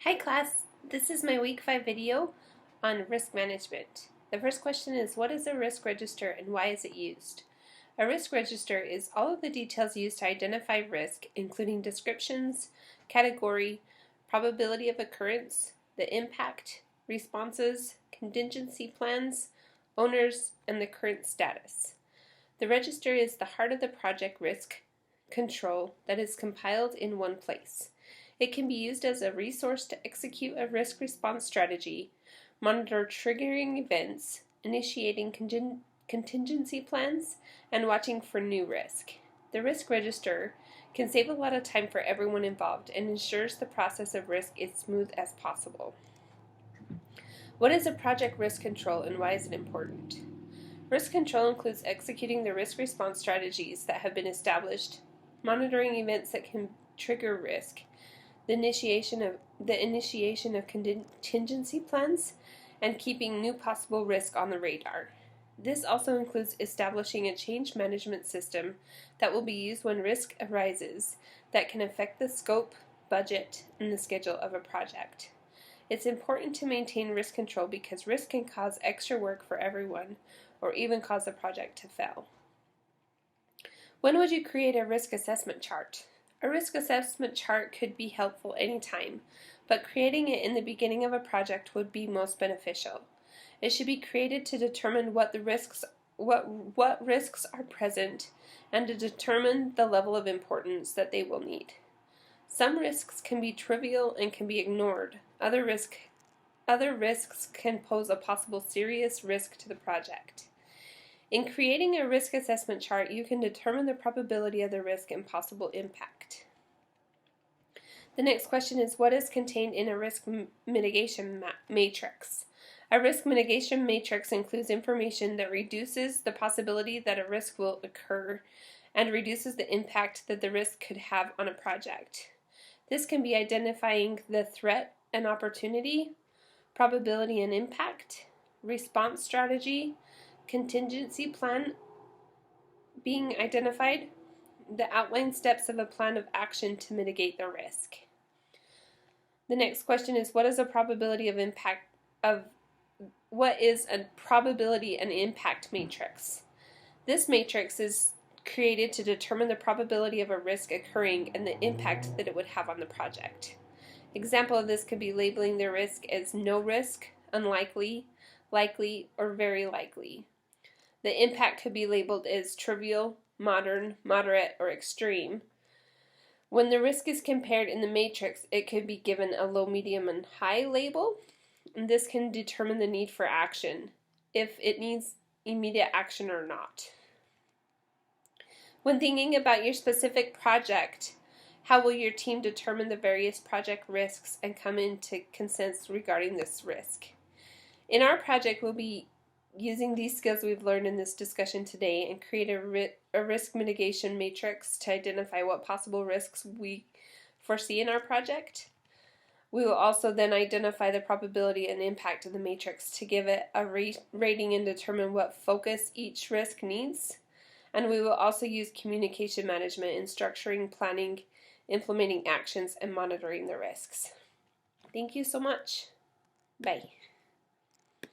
Hi class, this is my week 5 video on risk management. The first question is, what is a risk register and why is it used? A risk register is all of the details used to identify risk, including descriptions, category, probability of occurrence, the impact, responses, contingency plans, owners, and the current status. The register is the heart of the project risk control that is compiled in one place. It can be used as a resource to execute a risk response strategy, monitor triggering events, initiating contingency plans, and watching for new risk. The risk register can save a lot of time for everyone involved and ensures the process of risk is smooth as possible. What is a project risk control and why is it important? Risk control includes executing the risk response strategies that have been established, monitoring events that can trigger risk, the initiation of contingency plans, and keeping new possible risk on the radar. This also includes establishing a change management system that will be used when risk arises that can affect the scope, budget, and the schedule of a project. It's important to maintain risk control because risk can cause extra work for everyone or even cause the project to fail. When would you create a risk assessment chart? A risk assessment chart could be helpful anytime, but creating it in the beginning of a project would be most beneficial. It should be created to determine what risks are present and to determine the level of importance that they will need. Some risks can be trivial and can be ignored. Other risks can pose a possible serious risk to the project. In creating a risk assessment chart, you can determine the probability of the risk and possible impact. The next question is, what is contained in a risk mitigation matrix? A risk mitigation matrix includes information that reduces the possibility that a risk will occur and reduces the impact that the risk could have on a project. This can be identifying the threat and opportunity, probability and impact, response strategy, contingency plan being identified, the outline steps of a plan of action to mitigate the risk. The next question is, what is a probability and impact matrix? This matrix is created to determine the probability of a risk occurring and the impact that it would have on the project. Example of this could be labeling the risk as no risk, unlikely, likely, or very likely. The impact could be labeled as trivial, moderate, or extreme. When the risk is compared in the matrix, it could be given a low, medium, and high label. And this can determine the need for action, if it needs immediate action or not. When thinking about your specific project, how will your team determine the various project risks and come into consensus regarding this risk? In our project, we'll be using these skills we've learned in this discussion today and create a risk mitigation matrix to identify what possible risks we foresee in our project. We will also then identify the probability and impact of the matrix to give it a rating and determine what focus each risk needs. And we will also use communication management in structuring, planning, implementing actions, and monitoring the risks. Thank you so much. Bye.